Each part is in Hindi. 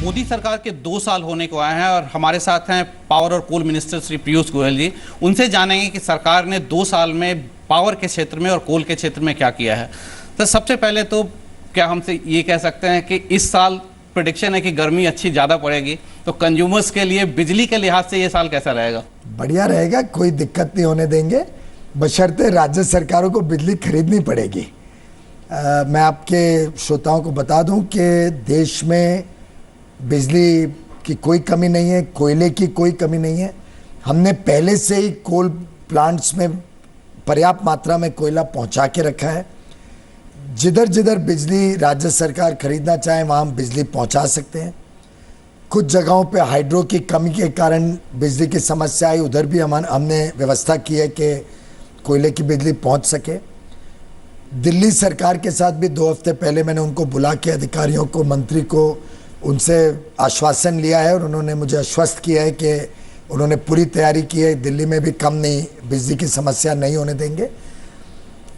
मोदी सरकार के 2 साल होने को आए हैं और हमारे साथ हैं पावर और कोल मिनिस्टर श्री पीयूष गोयल जी। उनसे जानेंगे कि सरकार ने 2 साल में पावर के क्षेत्र में और कोल के क्षेत्र में क्या किया है। तो सबसे पहले तो क्या हमसे ये कह सकते हैं कि इस साल प्रेडिक्शन है कि गर्मी अच्छी ज़्यादा पड़ेगी, तो कंज्यूमर्स के लिए बिजली के लिहाज से ये साल कैसा रहेगा? बढ़िया रहेगा, कोई दिक्कत नहीं होने देंगे, बशर्ते राज्य सरकारों को बिजली खरीदनी पड़ेगी। मैं आपके श्रोताओं को बता दूं कि देश में बिजली की कोई कमी नहीं है, कोयले की कोई कमी नहीं है। हमने पहले से ही कोल प्लांट्स में पर्याप्त मात्रा में कोयला पहुंचा के रखा है। जिधर जिधर बिजली राज्य सरकार खरीदना चाहे वहाँ हम बिजली पहुंचा सकते हैं। कुछ जगहों पे हाइड्रो की कमी के कारण बिजली की समस्या आई, उधर भी हमने व्यवस्था की है कि कोयले की बिजली पहुंच सके। दिल्ली सरकार के साथ भी 2 हफ्ते पहले मैंने उनको बुला के अधिकारियों को, मंत्री को, उनसे आश्वासन लिया है और उन्होंने मुझे आश्वस्त किया है कि उन्होंने पूरी तैयारी की है, दिल्ली में भी कम नहीं बिजली की समस्या नहीं होने देंगे।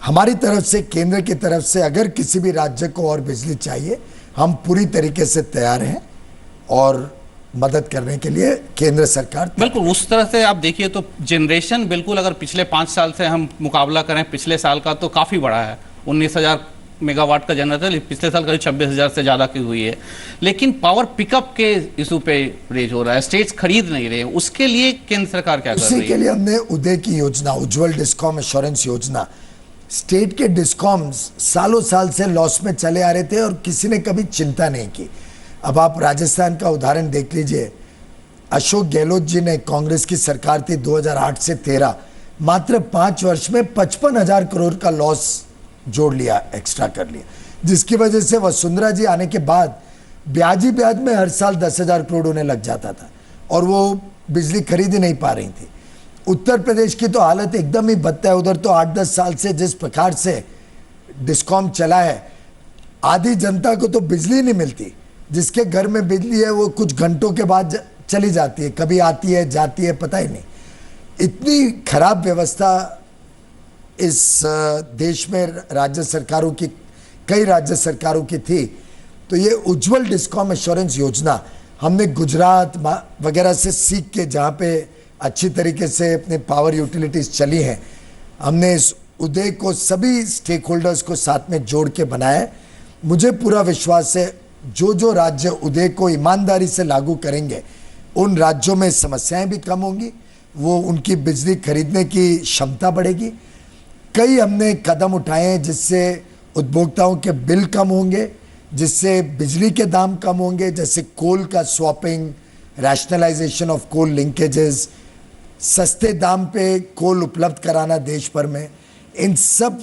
हमारी तरफ से, केंद्र की तरफ से अगर किसी भी राज्य को और बिजली चाहिए, हम पूरी तरीके से तैयार हैं और मदद करने के लिए केंद्र सरकार। बिल्कुल, उस तरह से आप देखिए तो जनरेशन बिल्कुल अगर पिछले 5 साल से हम मुकाबला करें पिछले साल का तो काफ़ी बड़ा है। 19,000 मेगावाट का जनरेटर पिछले साल करीब 26,000 से ज़्यादा की हुई है। लेकिन पावर पिकअप के इशू पे रेज हो रहा है, स्टेट्स खरीद नहीं रहे हैं। उसके लिए केंद्र सरकार क्या कर रही है? उसी के लिए हमने उदय की योजना, उज्ज्वल डिस्कॉम एश्योरेंस योजना, स्टेट के डिस्कॉम्स सालों साल से लॉस में चले आ रहे थे और किसी ने कभी चिंता नहीं की। अब आप राजस्थान का उदाहरण देख लीजिए। अशोक गहलोत जी ने, कांग्रेस की सरकार थी 2008 से 13, मात्र 5 वर्ष में 55,000 करोड़ का लॉस जोड़ लिया, एक्स्ट्रा कर लिया, जिसकी वजह से वसुंधरा जी आने के बाद ब्याज ही ब्याज में हर साल 10,000 करोड़ उन्हें लग जाता था और वो बिजली खरीद ही नहीं पा रही थी। उत्तर प्रदेश की तो हालत एकदम ही बदतर है। उधर तो 8-10 साल से जिस प्रकार से डिस्कॉम चला है, आधी जनता को तो बिजली नहीं मिलती। जिसके घर में बिजली है वो कुछ घंटों के बाद चली जाती है, कभी आती है जाती है, पता ही नहीं। इतनी खराब व्यवस्था इस देश में राज्य सरकारों की, कई राज्य सरकारों की थी। तो ये उज्ज्वल डिस्कॉम एश्योरेंस योजना हमने गुजरात वगैरह से सीख के, जहाँ पे अच्छी तरीके से अपने पावर यूटिलिटीज चली हैं, हमने इस उदय को सभी स्टेक होल्डर्स को साथ में जोड़ के बनाया है। मुझे पूरा विश्वास है जो जो राज्य उदय को ईमानदारी से लागू करेंगे, उन राज्यों में समस्याएं भी कम होंगी, वो उनकी बिजली खरीदने की क्षमता बढ़ेगी। कई हमने कदम उठाए हैं जिससे उपभोक्ताओं के बिल कम होंगे, जिससे बिजली के दाम कम होंगे, जैसे कोल का swapping, rationalisation of coal linkages, सस्ते दाम पे कोल उपलब्ध कराना देश भर में। इन सब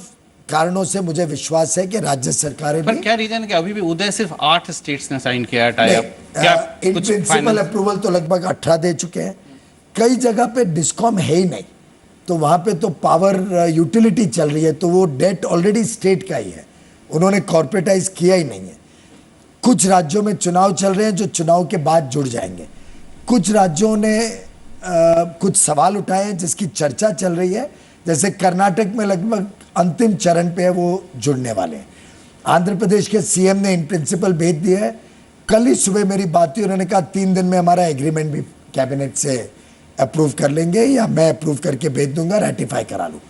कारणों से मुझे विश्वास है कि राज्य सरकारें पर क्या रीजन है कि अभी भी उदय सिर्फ 8 स्टेट्स ने साइन किया है tie up? In principle approval तो लगभग 18 दे चुके हैं। कई जगह पे डिस्कॉम है ही नहीं, तो वहाँ पे तो पावर यूटिलिटी चल रही है, तो वो डेट ऑलरेडी स्टेट का ही है, उन्होंने कॉर्पोरेटाइज किया ही नहीं है। कुछ राज्यों में चुनाव चल रहे हैं जो चुनाव के बाद जुड़ जाएंगे। कुछ राज्यों ने कुछ सवाल उठाए हैं जिसकी चर्चा चल रही है, जैसे कर्नाटक में लगभग अंतिम चरण पे है, वो जुड़ने वाले हैं। आंध्र प्रदेश के सीएम ने इन प्रिंसिपल भेज दिया है। कल ही सुबह मेरी बात हुई, उन्होंने कहा 3 दिन में हमारा एग्रीमेंट भी कैबिनेट से अप्रूव कर लेंगे या मैं अप्रूव करके भेज दूंगा, रेटिफाई करा लूँ।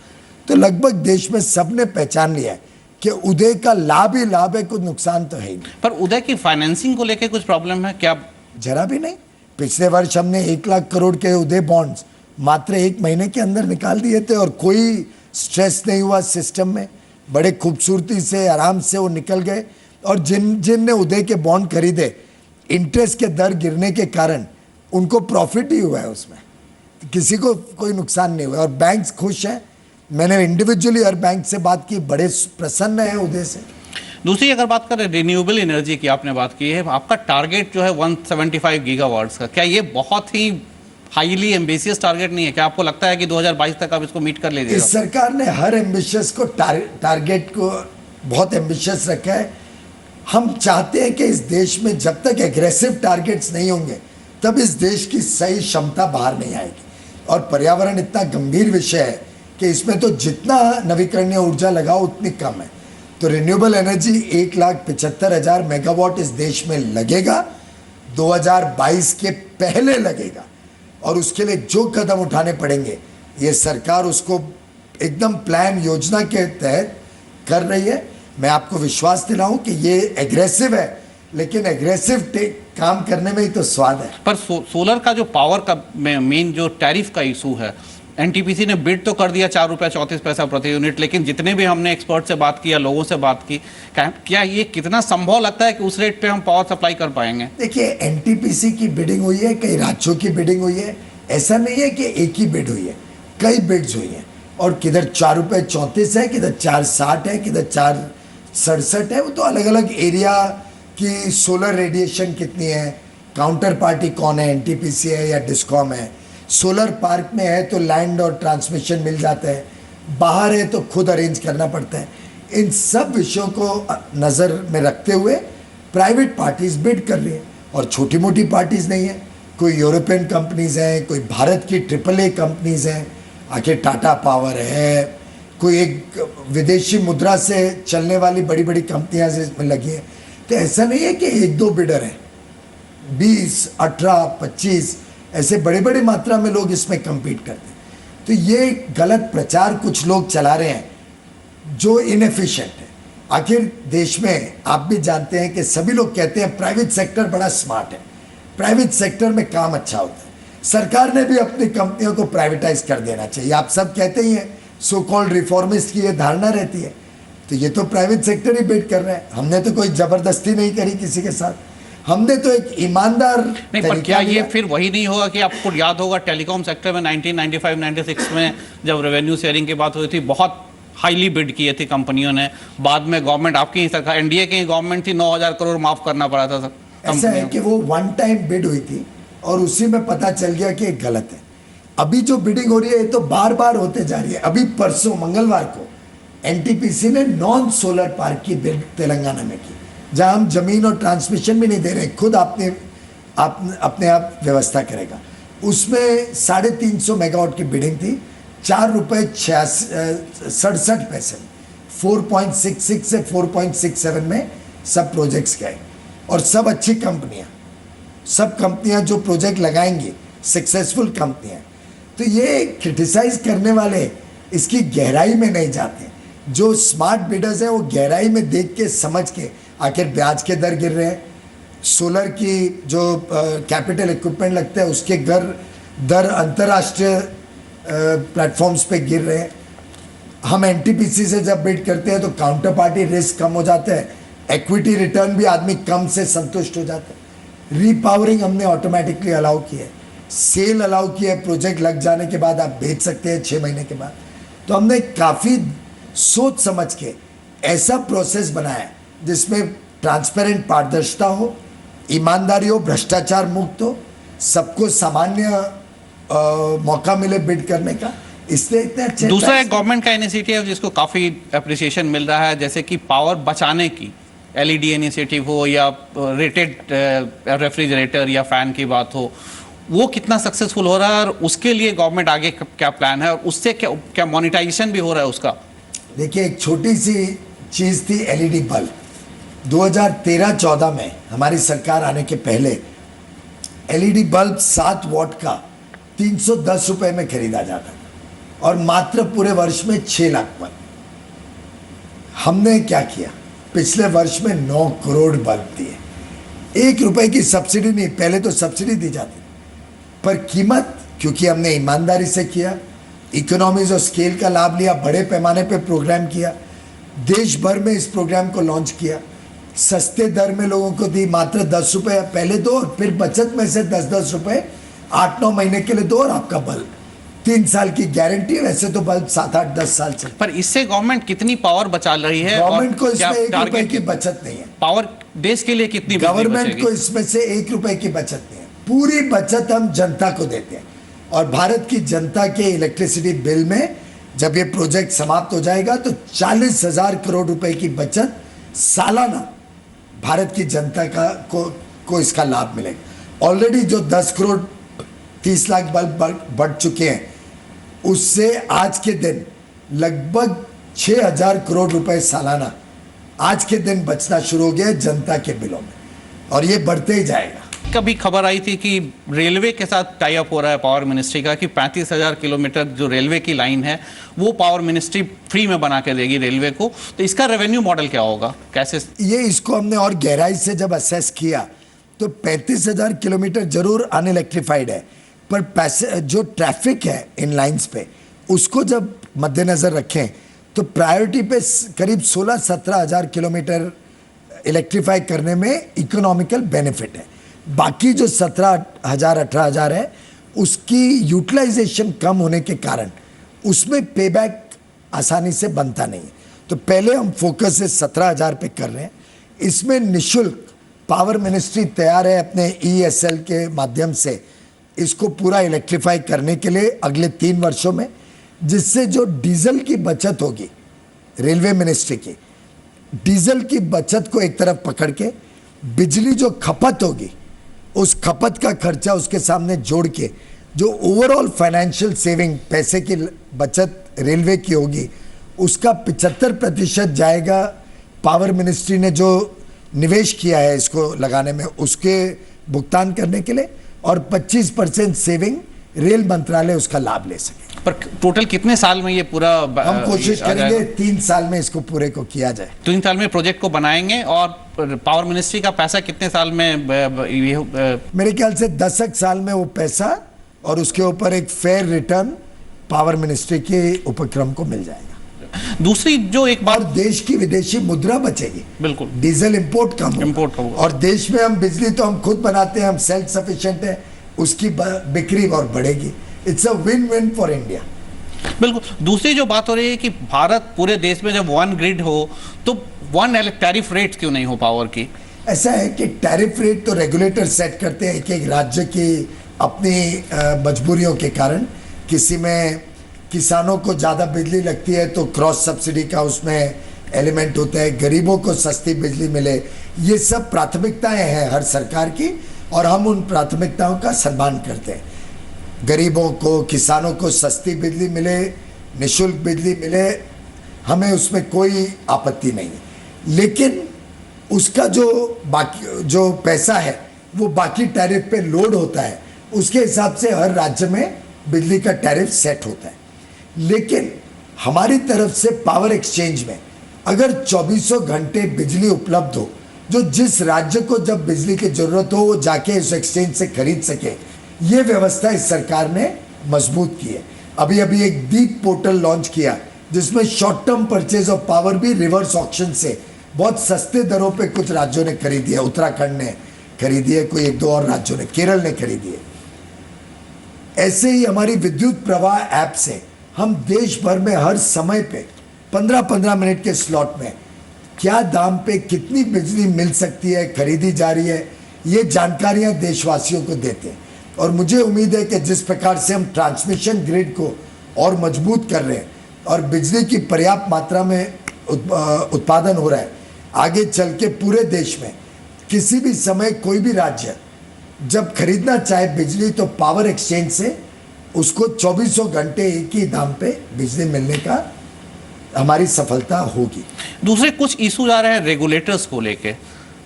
तो लगभग देश में सबने पहचान लिया है कि उदय का लाभ ही लाभ है, कुछ नुकसान तो है ही नहीं। पर उदय की फाइनेंसिंग को लेकर कुछ प्रॉब्लम है क्या? जरा भी नहीं। पिछले वर्ष हमने 1 लाख करोड़ के उदय बॉन्ड्स मात्र 1 महीने के अंदर निकाल दिए थे और कोई स्ट्रेस नहीं हुआ सिस्टम में। बड़े खूबसूरती से, आराम से वो निकल गए। और जिन ने उदय के बॉन्ड खरीदे, इंटरेस्ट के दर गिरने के कारण उनको प्रॉफिट ही हुआ है, उसमें किसी को कोई नुकसान नहीं हुआ और बैंक्स खुश हैं। मैंने इंडिविजुअली हर बैंक से बात की, बड़े प्रसन्न है उदय से। दूसरी अगर बात करें रिन्यूएबल एनर्जी की, आपने बात की है, आपका टारगेट जो है 175 गीगावाट्स का, क्या ये बहुत ही हाईली एम्बिशियस टारगेट नहीं है? क्या आपको लगता है कि 2022 तक आप इसको मीट कर लेंगे? इस सरकार ने हर एम्बिशियस को टारगेट को बहुत एम्बिशियस रखा है। हम चाहते हैं कि इस देश में जब तक एग्रेसिव टारगेट्स नहीं होंगे, तब इस देश की सही क्षमता बाहर नहीं आएगी। और पर्यावरण इतना गंभीर विषय है कि इसमें तो जितना नवीकरणीय ऊर्जा लगाओ उतनी कम है। तो रिन्यूएबल एनर्जी 1,75,000 मेगावाट इस देश में लगेगा। 2022 के पहले लगेगा और उसके लिए जो कदम उठाने पड़ेंगे ये सरकार उसको एकदम प्लान योजना के तहत कर रही है। मैं आपको विश्वास दिलाऊं कि ये एग्रेसिव है, लेकिन एग्रेसिव काम करने में ही तो स्वाद है। पर सोलर का जो पावर का मेन जो टैरिफ का इशू है, एनटीपीसी ने बिड तो कर दिया 4 रुपये 34 पैसा प्रति यूनिट, लेकिन जितने भी हमने एक्सपर्ट से बात किया, लोगों से बात की, क्या ये कितना संभव लगता है कि उस रेट पे हम पावर सप्लाई कर पाएंगे? देखिए, एनटीपीसी की बिडिंग हुई है, कई राज्यों की बिडिंग हुई है, ऐसा नहीं है कि एक ही बिड हुई है, कई बिड्स हुई हैं और किधर 4 रुपये 34 है, किधर 4.60 है, किधर 4.67 है। वो तो अलग अलग एरिया की सोलर रेडिएशन कितनी है, काउंटर पार्टी कौन है, एनटीपीसी है या डिस्कॉम है। सोलर पार्क में है तो लैंड और ट्रांसमिशन मिल जाता है, बाहर है तो खुद अरेंज करना पड़ता है। इन सब विषयों को नज़र में रखते हुए प्राइवेट पार्टीज बिड कर रही हैं और छोटी मोटी पार्टीज नहीं है। कोई यूरोपियन कंपनीज हैं, कोई भारत की AAA कंपनीज हैं, आखिर टाटा पावर है, कोई एक विदेशी मुद्रा से चलने वाली बड़ी बड़ी कंपनियां इसमें लगी हैं। तो ऐसा नहीं है कि 1-2 बिडर हैं, 20, 18, 25 ऐसे बड़े बड़े मात्रा में लोग इसमें कम्पीट करते हैं। तो ये गलत प्रचार कुछ लोग चला रहे हैं जो इनएफिशिएंट है। आखिर देश में आप भी जानते हैं कि सभी लोग कहते हैं प्राइवेट सेक्टर बड़ा स्मार्ट है, प्राइवेट सेक्टर में काम अच्छा होता है, सरकार ने भी अपनी कंपनियों को प्राइवेटाइज कर देना चाहिए। आप सब कहते ही हैं, सो कॉल्ड रिफॉर्मिस्ट की ये धारणा रहती है। तो ये तो प्राइवेट सेक्टर ही बिड कर रहे हैं, हमने तो कोई जबरदस्ती नहीं करी किसी के साथ, हमने तो एक ईमानदार नहीं। पर क्या ये फिर वही नहीं होगा कि आपको याद होगा टेलीकॉम सेक्टर में 1995-96 में जब रेवेन्यू शेयरिंग की बात हुई थी, बहुत हाईली बिड किए थे कंपनियों ने, बाद में गवर्नमेंट आपकी ही सरकार, एनडीए की गवर्नमेंट थी, 9,000 करोड़ माफ करना पड़ा था। ऐसा है कि वो वन टाइम बिड हुई थी और उसी में पता चल गया कि गलत है। अभी जो बिडिंग हो रही है ये तो बार बार होते जा रही है। अभी परसों मंगलवार को एनटीपीसी ने नॉन सोलर पार्क की बिड तेलंगाना में की, जहां हम जमीन और ट्रांसमिशन भी नहीं दे रहे, खुद अपने आप व्यवस्था करेगा। उसमें 350 मेगावाट की बिडिंग थी, 4 रुपये 67 पैसे, 4.66 से 4.67 में सब प्रोजेक्ट्स गए और सब अच्छी कंपनियां, सब कंपनियां जो प्रोजेक्ट लगाएंगी सक्सेसफुल कंपनियां। तो ये क्रिटिसाइज करने वाले इसकी गहराई में नहीं जाते। जो स्मार्ट बिडर्स हैं वो गहराई में देख के समझ के, आखिर ब्याज के दर गिर रहे हैं, सोलर की जो कैपिटल इक्विपमेंट लगता है उसके दर अंतर्राष्ट्रीय प्लेटफॉर्म्स पे गिर रहे हैं। हम एनटीपीसी से जब बिड करते हैं तो काउंटर पार्टी रिस्क कम हो जाता है, इक्विटी रिटर्न भी आदमी कम से संतुष्ट हो जाता है। रीपावरिंग हमने ऑटोमेटिकली अलाउ किया है, सेल अलाउ किया है, प्रोजेक्ट लग जाने के बाद आप बेच सकते हैं 6 महीने के बाद। तो हमने काफ़ी सोच समझ के ऐसा प्रोसेस बनाया है जिसमें ट्रांसपेरेंट पारदर्शिता हो, ईमानदारी हो, भ्रष्टाचार मुक्त हो, सबको सामान्य मौका मिले बिड करने का। इसलिए इतने अच्छे। दूसरा एक गवर्नमेंट का इनिशिएटिव जिसको काफ़ी अप्रिसिएशन मिल रहा है, जैसे कि पावर बचाने की एलईडी इनिशिएटिव हो या रेटेड रेफ्रिजरेटर या फैन की बात हो, वो कितना सक्सेसफुल हो रहा है और उसके लिए गवर्नमेंट आगे क्या प्लान है और उससे क्या मोनेटाइजेशन भी हो रहा है उसका? देखिए, एक छोटी सी चीज़ थी एलईडी बल्ब। 2013-14 में हमारी सरकार आने के पहले एलईडी बल्ब 7 वॉट का 310 रुपए में खरीदा जाता था और मात्र पूरे वर्ष में 6 लाख बल्ब। हमने क्या किया, पिछले वर्ष में 9 करोड़ बल्ब दिए। 1 रुपए की सब्सिडी नहीं, पहले तो सब्सिडी दी जाती, पर कीमत, क्योंकि हमने ईमानदारी से किया, इकोनॉमीज और स्केल का लाभ लिया, बड़े पैमाने पे प्रोग्राम किया, देश भर में इस प्रोग्राम को लॉन्च किया, सस्ते दर में लोगों को दी, मात्र 10 रुपये पहले दो और फिर बचत में से 10-10 रुपये 8-9 महीने के लिए दो और आपका बल्ब 3 साल की गारंटी। वैसे तो बल्ब 7-8-10 साल चलते। पर इससे गवर्नमेंट कितनी पावर बचा रही है? गवर्नमेंट को इसमें 1 रुपए की बचत नहीं है। पावर देश के लिए कितनी? गवर्नमेंट को इसमें से 1 रुपए की बचत नहीं है, पूरी बचत हम जनता को देते हैं। और भारत की जनता के इलेक्ट्रिसिटी बिल में जब ये प्रोजेक्ट समाप्त हो जाएगा तो 40,000 करोड़ रुपए की बचत सालाना भारत की जनता को इसका लाभ मिलेगा। ऑलरेडी जो 10 करोड़ 30 लाख बल्ब बढ़ चुके हैं, उससे आज के दिन लगभग 6,000 करोड़ रुपए सालाना आज के दिन बचना शुरू हो गया जनता के बिलों में, और ये बढ़ते ही जाएगा। कभी खबर आई थी कि रेलवे के साथ टाई अप हो रहा है पावर मिनिस्ट्री का, कि 35,000 किलोमीटर जो रेलवे की लाइन है वो पावर मिनिस्ट्री फ्री में बना के देगी रेलवे को। तो इसका रेवेन्यू मॉडल क्या होगा, कैसे? ये इसको हमने और गहराई से जब असेस किया तो 35,000 किलोमीटर जरूर अनइलेक्ट्रिफाइड है, पर पैसे जो ट्रैफिक है इन लाइंस पे उसको जब मद्देनजर रखें तो प्रायोरिटी पे करीब 16-17 हज़ार किलोमीटर इलेक्ट्रीफाई करने में इकोनॉमिकल बेनिफिट है। बाकी जो 17,000-18,000 है उसकी यूटिलाइजेशन कम होने के कारण उसमें पेबैक आसानी से बनता नहीं है। तो पहले हम फोकस 17,000 पे कर रहे हैं। इसमें निशुल्क पावर मिनिस्ट्री तैयार है अपने ESL के माध्यम से इसको पूरा इलेक्ट्रीफाई करने के लिए अगले 3 वर्षों में, जिससे जो डीजल की बचत होगी रेलवे मिनिस्ट्री की, डीजल की बचत को एक तरफ पकड़ के बिजली जो खपत होगी उस खपत का खर्चा उसके सामने जोड़ के जो ओवरऑल फाइनेंशियल सेविंग पैसे की बचत रेलवे की होगी उसका 75% जाएगा पावर मिनिस्ट्री ने जो निवेश किया है इसको लगाने में उसके भुगतान करने के लिए, और 25% सेविंग रेल मंत्रालय उसका लाभ ले सके। पर टोटल कितने साल में ये पूरा हम कोशिश करेंगे 3 साल में इसको पूरे को किया जाए। 3 साल में प्रोजेक्ट को बनाएंगे। और पावर मिनिस्ट्री का पैसा कितने साल में मेरे ख्याल से 10 साल में वो पैसा और उसके ऊपर एक फेयर रिटर्न पावर मिनिस्ट्री के उपक्रम को मिल जाएगा। दूसरी जो एक बात, और देश की विदेशी मुद्रा बचेगी, बिल्कुल डीजल इंपोर्ट कम होगा और देश में हम बिजली तो हम खुद बनाते हैं, हम सेल्फ सफिशिएंट है, उसकी बिक्री और बढ़ेगी। It's a win win for India. बिल्कुल। दूसरी जो बात हो रही है कि भारत पूरे देश में जब वन ग्रिड हो तो वन टैरिफ रेट क्यों नहीं हो पावर की? ऐसा है कि टैरिफ रेट तो रेगुलेटर सेट करते हैं, एक राज्य की अपनी मजबूरियों के कारण। किसी में किसानों को ज़्यादा बिजली लगती है तो क्रॉस सब्सिडी का उसमें एलिमेंट होता है, गरीबों को सस्ती बिजली मिले, ये सब प्राथमिकताएं हैं हर सरकार की और हम उन प्राथमिकताओं का सम्मान करते हैं। गरीबों को, किसानों को सस्ती बिजली मिले, निशुल्क बिजली मिले, हमें उसमें कोई आपत्ति नहीं है। लेकिन उसका जो बाकी जो पैसा है वो बाकी टैरिफ पे लोड होता है, उसके हिसाब से हर राज्य में बिजली का टैरिफ सेट होता है। लेकिन हमारी तरफ से पावर एक्सचेंज में अगर 24 घंटे बिजली उपलब्ध हो, जो जिस राज्य को जब बिजली की जरूरत हो वो जाके इस एक्सचेंज से खरीद सके, ये व्यवस्था इस सरकार ने मजबूत की है। अभी अभी एक दीप पोर्टल लॉन्च किया जिसमें short term purchase of power भी रिवर्स ऑक्शन से बहुत सस्ते दरों पे कुछ राज्यों ने खरीदी है। उत्तराखंड ने खरीदी है, कोई 1-2 और राज्यों ने, केरल ने खरीदी है। ऐसे ही हमारी विद्युत प्रवाह ऐप से हम देश भर में हर समय पे 15-15 मिनट के स्लॉट में क्या दाम पे कितनी बिजली मिल सकती है, खरीदी जा रही है, ये जानकारियां देशवासियों को देते हैं। और मुझे उम्मीद है कि जिस प्रकार से हम ट्रांसमिशन ग्रिड को और मजबूत कर रहे हैं और बिजली की पर्याप्त मात्रा में उत्पादन हो रहा है, आगे चल के पूरे देश में किसी भी समय कोई भी राज्य जब खरीदना चाहे बिजली तो पावर एक्सचेंज से उसको 24 घंटे एक ही दाम पे बिजली मिलने का हमारी सफलता होगी। दूसरे कुछ इशू आ रहे हैं रेगुलेटर्स को लेके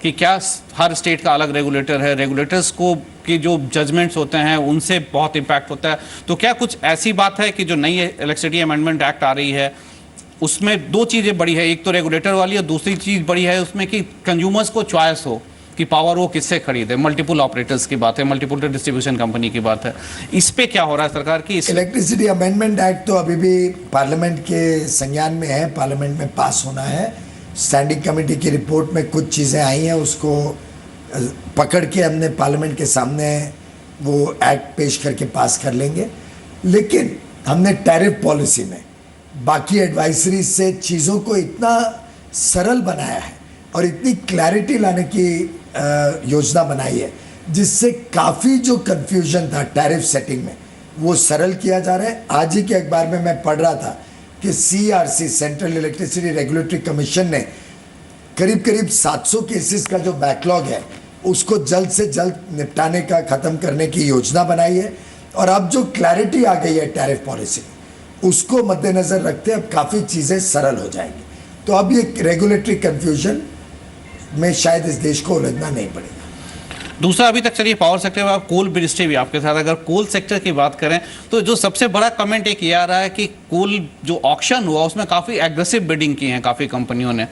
कि क्या हर स्टेट का अलग रेगुलेटर है, रेगुलेटर्स को की जो जजमेंट्स होते हैं उनसे बहुत इम्पैक्ट होता है। तो क्या कुछ ऐसी बात है कि जो नई इलेक्ट्रिसिटी अमेंडमेंट एक्ट आ रही है उसमें 2 चीज़ें बड़ी है, एक तो रेगुलेटर वाली और दूसरी चीज़ बड़ी है उसमें कि कंज्यूमर्स को चॉइस हो कि पावर वो किससे खरीदे, मल्टीपल ऑपरेटर्स की बात है, मल्टीपल डिस्ट्रीब्यूशन कंपनी की बात है। इस पे क्या हो रहा है सरकार की? इलेक्ट्रिसिटी अमेंडमेंट एक्ट तो अभी भी पार्लियामेंट के संज्ञान में है, पार्लियामेंट में पास होना है। स्टैंडिंग कमेटी की रिपोर्ट में कुछ चीज़ें आई हैं, उसको पकड़ के हमने पार्लियामेंट के सामने वो एक्ट पेश करके पास कर लेंगे। लेकिन हमने टैरिफ पॉलिसी में बाकी एडवाइजरी से चीज़ों को इतना सरल बनाया है और इतनी क्लैरिटी लाने की योजना बनाई है जिससे काफ़ी जो कन्फ्यूजन था टैरिफ सेटिंग में वो सरल किया जा रहा है। आज ही के अखबार में मैं पढ़ रहा था कि CERC central electricity regulatory commission ने करीब 700 केसेस का जो बैकलॉग है उसको जल्द से जल्द निपटाने का, ख़त्म करने की योजना बनाई है। और अब जो क्लैरिटी आ गई है टैरिफ पॉलिसी उसको मद्देनज़र रखते अब काफ़ी चीज़ें सरल हो जाएंगी। तो अब ये रेगुलेटरी कन्फ्यूजन में शायद इस देश को उलझना नहीं पड़ेगा। दूसरा, अभी तक चलिए पावर सेक्टर में, कोल मिनिस्ट्री भी आपके साथ, अगर कोल सेक्टर की बात करें तो जो सबसे बड़ा कमेंट एक ये आ रहा है कि कोल जो ऑक्शन हुआ उसमें काफी एग्रेसिव बिडिंग की है काफी कंपनियों ने,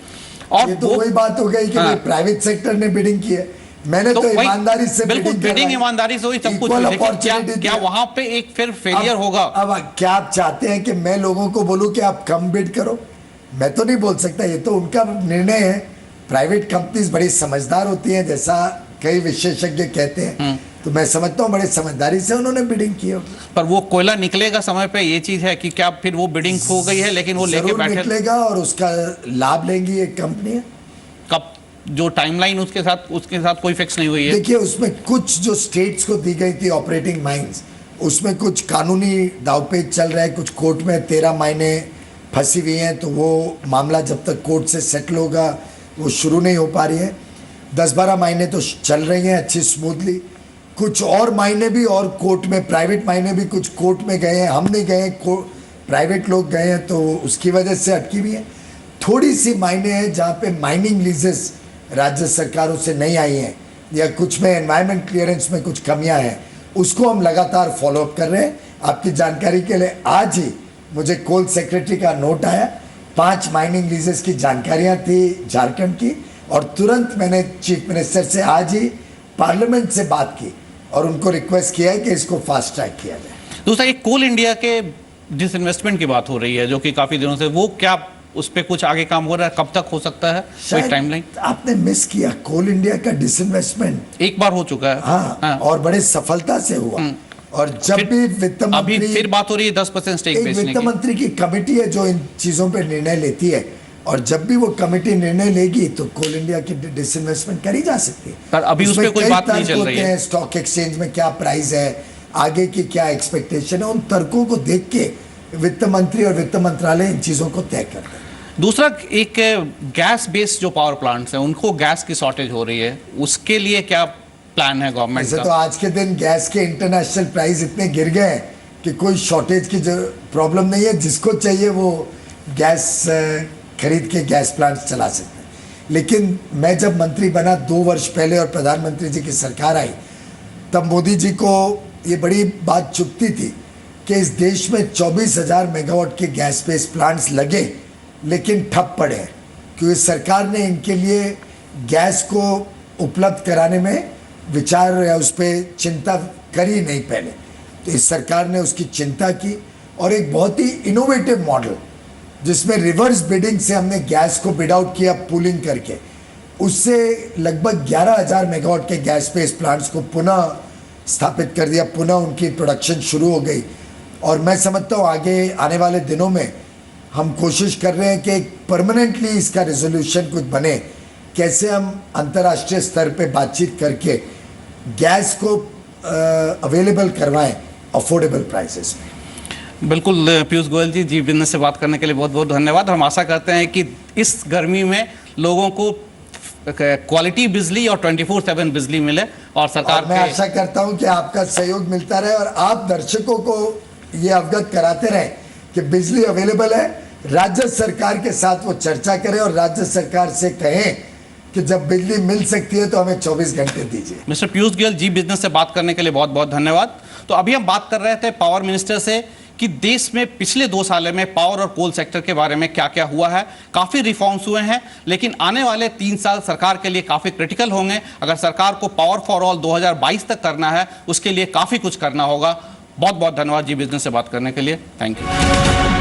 और ये तो वही बात हो गई कि हाँ, प्राइवेट सेक्टर ने बिडिंग की है, मैंने तो ईमानदारी से बिल्कुल बिडिंग ईमानदारी से हुई सब कुछ, लेकिन क्या वहां पे एक फिर फेलियर होगा? अब क्या आप चाहते हैं कि मैं लोगों को बोलूं कि आप कम बिड करो? मैं तो नहीं बोल सकता, ये तो उनका निर्णय है। प्राइवेट कंपनीज बड़ी समझदार होती हैं, जैसा कई विशेषज्ञ कहते हैं, तो मैं समझता हूँ बड़े समझदारी से उन्होंने बिडिंग की होगी। पर वो कोयला निकलेगा समय पे, ये चीज है कि क्या फिर वो बिडिंग हो गई है, लेकिन वो लेके बैठे निकलेगा और उसका लाभ लेंगी एक कंपनी। कब जो टाइमलाइन उसके साथ कोई फिक्स नहीं हुई है। देखिए, उसमें कुछ जो स्टेट्स को दी गई थी ऑपरेटिंग माइंस, उसमें कुछ कानूनी दावपेच चल रहा है, कुछ कोर्ट में 13 महीने फंसी हुई हैं, तो वो मामला जब तक कोर्ट से सेटल होगा वो शुरू नहीं हो पा रही है। 10-12 महीने तो चल रही हैं अच्छी स्मूथली, कुछ और मायने भी और कोर्ट में, प्राइवेट मायने भी कुछ कोर्ट में गए हैं, हम नहीं गए, प्राइवेट लोग गए हैं, तो उसकी वजह से अटकी हुई है। थोड़ी सी मायने हैं जहाँ पे माइनिंग लीजेस राज्य सरकारों से नहीं आई हैं, या कुछ में एनवायरनमेंट क्लियरेंस में कुछ कमियां हैं, उसको हम लगातार फॉलोअप कर रहे हैं। आपकी जानकारी के लिए आज ही मुझे कोल सेक्रेटरी का नोट आया, 5 माइनिंग लीजेस की जानकारियां थी झारखंड की, और तुरंत मैंने चीफ मिनिस्टर से आज ही पार्लियामेंट से बात की और उनको रिक्वेस्ट किया है कि इसको फास्ट ट्रैक किया जाए। दूसरा, एक कोल इंडिया के डिसइन्वेस्टमेंट की बात हो रही है जो कि काफी दिनों से, वो क्या उस पे कुछ आगे काम हो रहा है? कब तक हो सकता है? कोई टाइमलाइन? आपने मिस किया, कोल इंडिया का डिसइन्वेस्टमेंट एक बार हो चुका है। हाँ। और बड़े सफलता से हुआ। और जब भी वित्त मंत्री, अभी फिर बात हो रही है 10% स्टेक बेचने की। वित्त मंत्री की कमेटी है जो इन चीजों पे निर्णय लेती है, और जब भी वो कमेटी निर्णय लेगी तो कोल इंडिया की डिसइन्वेस्टमेंट करी जा सकती है। पर अभी उस पे कोई बात नहीं चल रही है। स्टॉक एक्सचेंज में क्या प्राइस है, आगे की क्या एक्सपेक्टेशन है, उन तर्कों को देख के वित्त मंत्री और वित्त मंत्रालय इन चीजों को तय करते हैं। दूसरा, एक गैस बेस्ड जो पावर प्लांट्स हैं उनको गैस की शॉर्टेज हो रही है, उसके लिए क्या प्लान है गवर्नमेंट का? तो आज के दिन गैस के इंटरनेशनल प्राइस इतने गिर गए हैं कि कोई शॉर्टेज की जो प्रॉब्लम नहीं है, जिसको चाहिए वो गैस खरीद के गैस प्लांट्स चला सकते हैं। लेकिन मैं जब मंत्री बना 2 वर्ष पहले और प्रधानमंत्री जी की सरकार आई, तब मोदी जी को ये बड़ी बात चुभती थी कि इस देश में 24,000 मेगावाट के गैस बेस्ड प्लांट्स लगे लेकिन ठप पड़े हैं, क्योंकि सरकार ने इनके लिए गैस को उपलब्ध कराने में विचार या उस पर चिंता करी नहीं पहले। तो इस सरकार ने उसकी चिंता की और एक बहुत ही इनोवेटिव मॉडल, जिसमें रिवर्स बिडिंग से हमने गैस को बिड आउट किया पूलिंग करके, उससे लगभग 11,000 मेगावाट के गैस बेस्ड प्लांट्स को पुनः स्थापित कर दिया, पुनः उनकी प्रोडक्शन शुरू हो गई। और मैं समझता हूँ आगे आने वाले दिनों में हम कोशिश कर रहे हैं कि परमानेंटली इसका रेजोल्यूशन कुछ बने, कैसे हम अंतर्राष्ट्रीय स्तर पे बातचीत करके गैस को अवेलेबल करवाएं अफोर्डेबल प्राइसेस में। बिल्कुल पीयूष गोयल जी बिजनेस से बात करने के लिए बहुत बहुत धन्यवाद। हम आशा करते हैं कि इस गर्मी में लोगों को क्वालिटी बिजली और 24/7 बिजली मिले, और सरकार मैं आशा करता हूं कि आपका सहयोग मिलता रहे और आप दर्शकों को ये अवगत कराते रहें कि बिजली अवेलेबल है। राज्य सरकार के साथ वो चर्चा करें और राज्य सरकार से कहें कि जब बिजली मिल सकती है तो हमें 24 घंटे दीजिए। मिस्टर पीयूष गोयल जी बिजनेस से बात करने के लिए बहुत बहुत धन्यवाद। तो अभी हम बात कर रहे थे पावर मिनिस्टर से कि देश में पिछले 2 साल में पावर और कोल सेक्टर के बारे में क्या क्या हुआ है। काफ़ी रिफॉर्म्स हुए हैं, लेकिन आने वाले 3 साल सरकार के लिए काफ़ी क्रिटिकल होंगे। अगर सरकार को पावर फॉर ऑल 2022 तक करना है, उसके लिए काफ़ी कुछ करना होगा। बहुत बहुत धन्यवाद जी बिजनेस से बात करने के लिए। Thank you.